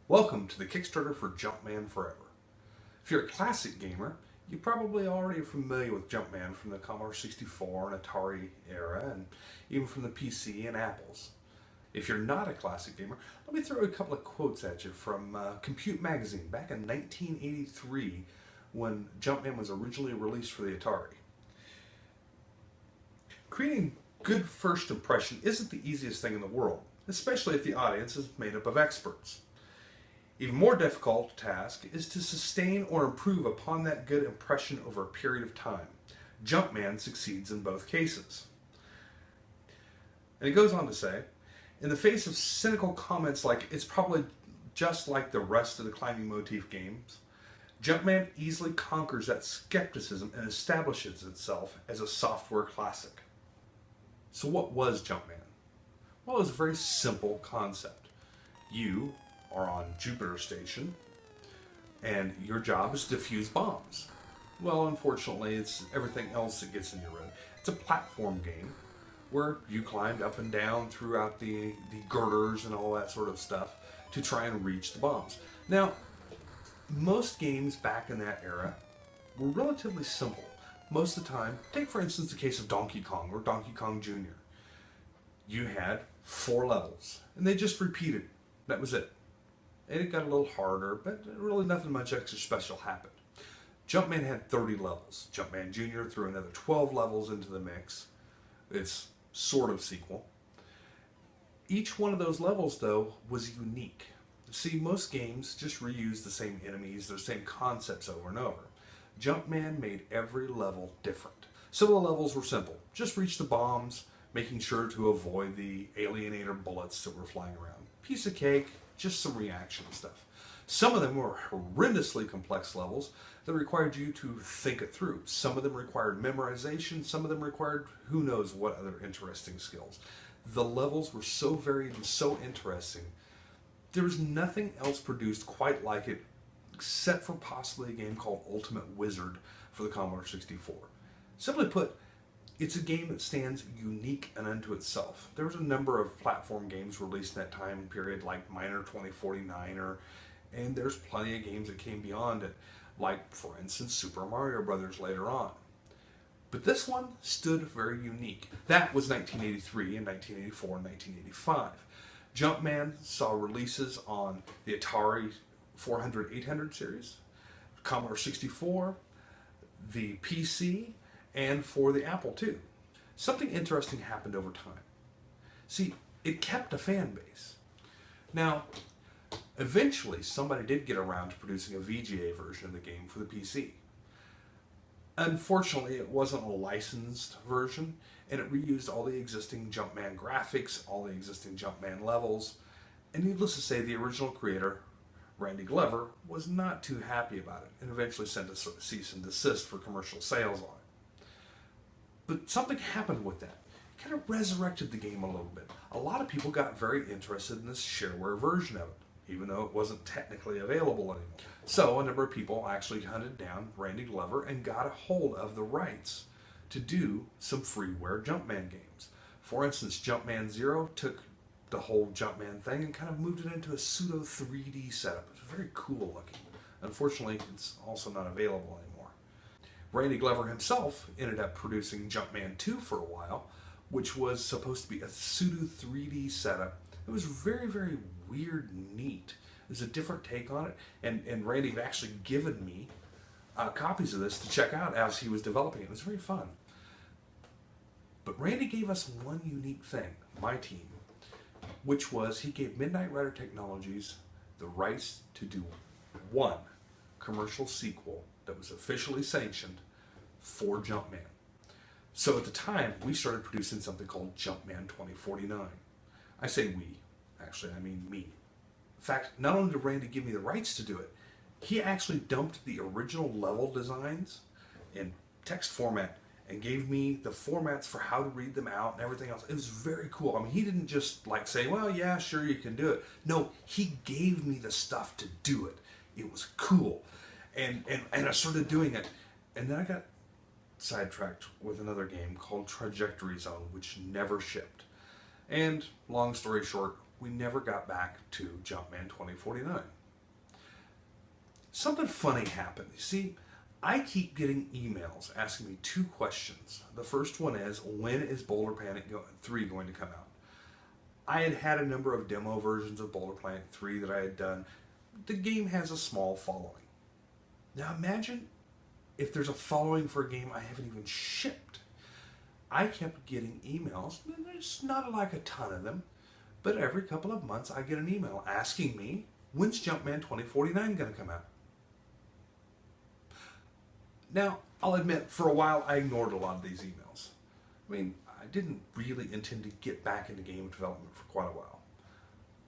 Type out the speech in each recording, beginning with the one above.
Welcome to the Kickstarter for Jumpman Forever. If you're a classic gamer, you probably already are familiar with Jumpman from the Commodore 64 and Atari era, and even from the PC and Apples. If you're not a classic gamer, let me throw a couple of quotes at you from Compute Magazine back in 1983 when Jumpman was originally released for the Atari. Creating good first impression isn't the easiest thing in the world, especially if the audience is made up of experts. Even more difficult task is to sustain or improve upon that good impression over a period of time. Jumpman succeeds in both cases. And it goes on to say, in the face of cynical comments like it's probably just like the rest of the climbing motif games, Jumpman easily conquers that skepticism and establishes itself as a software classic. So what was Jumpman? Well, it was a very simple concept. You are on Jupiter Station, and your job is to defuse bombs. Well, unfortunately, it's everything else that gets in your way. It's a platform game where you climbed up and down throughout the girders and all that sort of stuff to try and reach the bombs. Now, most games back in that era were relatively simple. Most of the time, take for instance the case of Donkey Kong or Donkey Kong Jr. You had 4 levels, and they just repeated. That was it. And it got a little harder, but really nothing much extra special happened. Jumpman had 30 levels. Jumpman Jr. threw another 12 levels into the mix. It's sort of sequel. Each one of those levels, though, was unique. See, most games just reuse the same enemies, the same concepts over and over. Jumpman made every level different. Some of the levels were simple. Just reach the bombs, making sure to avoid the alienator bullets that were flying around. Piece of cake, just some reaction stuff. Some of them were horrendously complex levels that required you to think it through. Some of them required memorization, some of them required who knows what other interesting skills. The levels were so varied and so interesting. There was nothing else produced quite like it except for possibly a game called Ultimate Wizard for the Commodore 64. Simply put, it's a game that stands unique and unto itself. There was a number of platform games released in that time period, like Miner 2049, and there's plenty of games that came beyond it, like, for instance, Super Mario Brothers later on. But this one stood very unique. That was 1983 and 1984 and 1985. Jumpman saw releases on the Atari 400-800 series, Commodore 64, the PC, and for the Apple II. Something interesting happened over time. See, it kept a fan base. Now, eventually somebody did get around to producing a VGA version of the game for the PC. Unfortunately, it wasn't a licensed version, and it reused all the existing Jumpman graphics, all the existing Jumpman levels, and needless to say, the original creator, Randy Glover, was not too happy about it, and eventually sent a cease and desist for commercial sales on it. But something happened with that. It kind of resurrected the game a little bit. A lot of people got very interested in this shareware version of it, even though it wasn't technically available anymore. So a number of people actually hunted down Randy Glover and got a hold of the rights to do some freeware Jumpman games. For instance, Jumpman Zero took the whole Jumpman thing and kind of moved it into a pseudo 3D setup. It's very cool looking. Unfortunately, it's also not available anymore. Randy Glover himself ended up producing Jumpman 2 for a while, which was supposed to be a pseudo 3D setup. It was very, very weird and neat. It was a different take on it, and Randy had actually given me copies of this to check out as he was developing it. It was very fun. But Randy gave us one unique thing, my team, which was he gave Midnight Rider Technologies the rights to do one commercial sequel that was officially sanctioned for Jumpman. So at the time, we started producing something called Jumpman 2049. I say we, actually, I mean me. In fact, not only did Randy give me the rights to do it, he actually dumped the original level designs in text format and gave me the formats for how to read them out and everything else. It was very cool. I mean, he didn't just like say, well, yeah, sure, you can do it. No, he gave me the stuff to do it. It was cool. And I started doing it. And then I got sidetracked with another game called Trajectory Zone, which never shipped. And long story short, we never got back to Jumpman 2049. Something funny happened. You see, I keep getting emails asking me two questions. The first one is, when is Boulder Panic 3 going to come out? I had had a number of demo versions of Boulder Panic 3 that I had done. The game has a small following. Now imagine if there's a following for a game I haven't even shipped. I kept getting emails. There's not like a ton of them, but every couple of months I get an email asking me, when's Jumpman 2049 going to come out? Now, I'll admit, for a while I ignored a lot of these emails. I mean, I didn't really intend to get back into game development for quite a while.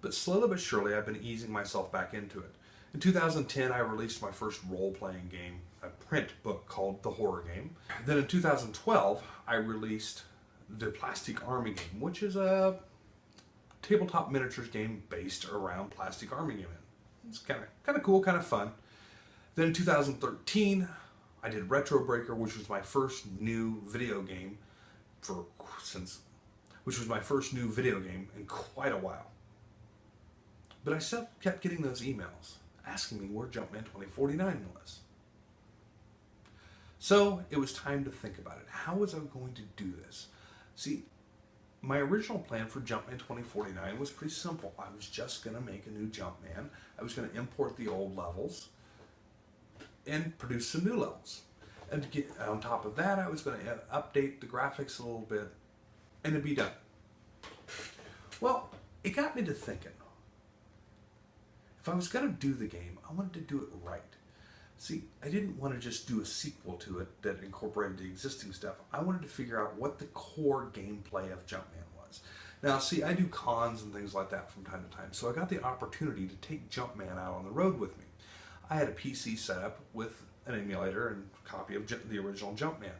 But slowly but surely I've been easing myself back into it. In 2010 I released my first role-playing game, a print book called The Horror Game. Then in 2012 I released the Plastic Army Game, which is a tabletop miniatures game based around Plastic Army Game. It's kind of cool, kind of fun. Then in 2013 I did Retro Breaker, which was my first new video game in quite a while. But I still kept getting those emails asking me where Jumpman 2049 was. So it was time to think about it. How was I going to do this? See, my original plan for Jumpman 2049 was pretty simple. I was just going to make a new Jumpman. I was going to import the old levels and produce some new levels. And to get on top of that, I was going to update the graphics a little bit, and it'd be done. Well, it got me to thinking. If I was going to do the game, I wanted to do it right. See, I didn't want to just do a sequel to it that incorporated the existing stuff. I wanted to figure out what the core gameplay of Jumpman was. Now, see, I do cons and things like that from time to time, so I got the opportunity to take Jumpman out on the road with me. I had a PC set up with an emulator and a copy of the original Jumpman.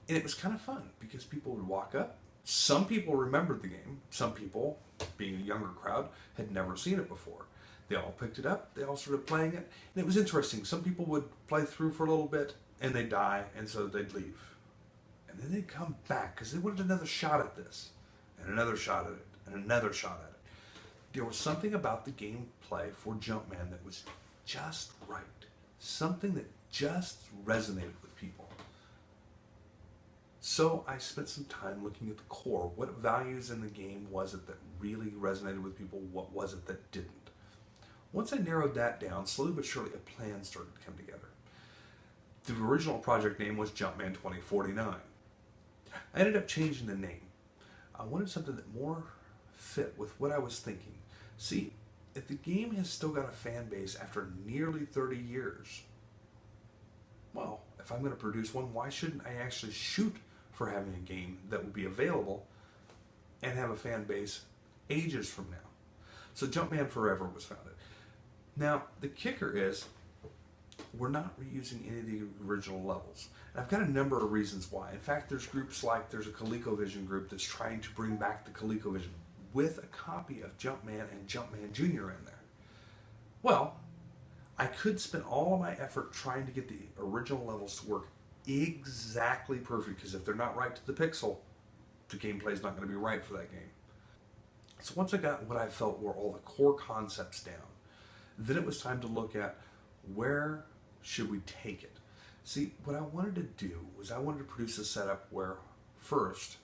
And it was kind of fun because people would walk up. Some people remembered the game. Some people, being a younger crowd, had never seen it before. They all picked it up. They all started playing it. And it was interesting. Some people would play through for a little bit and they'd die, and so they'd leave. And then they'd come back because they wanted another shot at this, and another shot at it, and another shot at it. There was something about the gameplay for Jumpman that was just right. Something that just resonated with people. So I spent some time looking at the core. What values in the game was it that really resonated with people? What was it that didn't? Once I narrowed that down, slowly but surely a plan started to come together. The original project name was Jumpman 2049. I ended up changing the name. I wanted something that more fit with what I was thinking. See, if the game has still got a fan base after nearly 30 years, well, if I'm going to produce one, why shouldn't I actually shoot for having a game that will be available and have a fan base ages from now? So Jumpman Forever was founded. Now, the kicker is we're not reusing any of the original levels. And I've got a number of reasons why. In fact, there's groups like, there's a ColecoVision group that's trying to bring back the ColecoVision with a copy of Jumpman and Jumpman Jr. in there. Well, I could spend all of my effort trying to get the original levels to work exactly perfect, because if they're not right to the pixel, the gameplay is not going to be right for that game. So once I got what I felt were all the core concepts down, then it was time to look at where should we take it. See, what I wanted to do was I wanted to produce a setup where, first,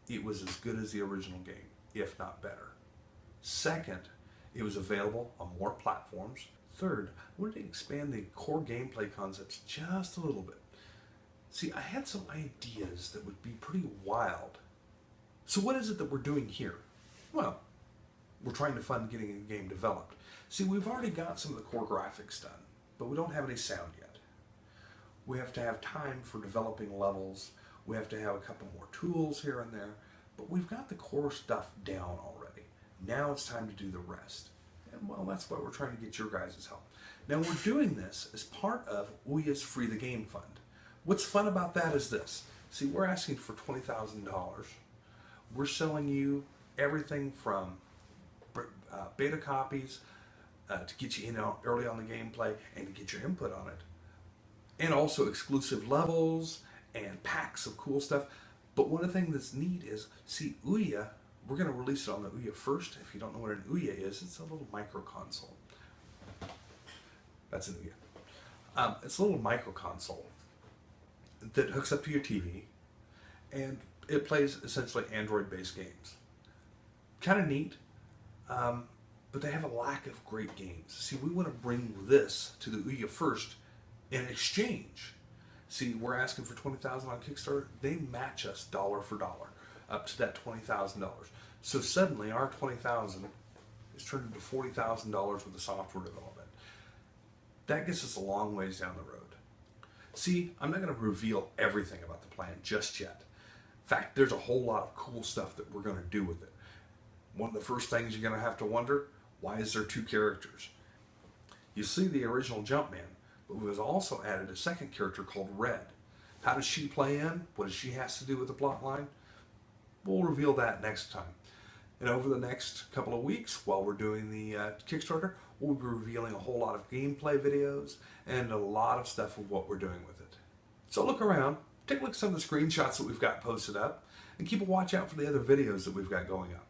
it was as good as the original game, if not better. Second, it was available on more platforms. Third, I wanted to expand the core gameplay concepts just a little bit. See, I had some ideas that would be pretty wild. So what is it that we're doing here? Well, we're trying to fund getting a game developed. See, we've already got some of the core graphics done, but we don't have any sound yet. We have to have time for developing levels. We have to have a couple more tools here and there, but we've got the core stuff down already. Now it's time to do the rest. And well, that's why we're trying to get your guys' help. Now we're doing this as part of Ouya's Free the Game Fund. What's fun about that is this. See, we're asking for $20,000. We're selling you everything from beta copies to get you in early on the gameplay and to get your input on it. And also exclusive levels and packs of cool stuff. But one of the things that's neat is, see, Ouya we're going to release it on the Ouya first. If you don't know what an Ouya is, it's a little micro console. That's an Ouya. It's a little micro console that hooks up to your TV, and it plays essentially Android-based games. Kind of neat, but they have a lack of great games. See, we want to bring this to the Ouya first in exchange. See, we're asking for $20,000 on Kickstarter. They match us dollar for dollar up to that $20,000. So suddenly our $20,000 is turned into $40,000 worth of software development. That gets us a long ways down the road. See, I'm not going to reveal everything about the plan just yet. In fact, there's a whole lot of cool stuff that we're going to do with it. One of the first things you're going to have to wonder, why is there 2 characters? You see the original Jumpman, but we've also added a second character called Red. How does she play in? What does she have to do with the plot line? We'll reveal that next time. And over the next couple of weeks, while we're doing the Kickstarter, we'll be revealing a whole lot of gameplay videos and a lot of stuff of what we're doing with it. So look around, take a look at some of the screenshots that we've got posted up, and keep a watch out for the other videos that we've got going up.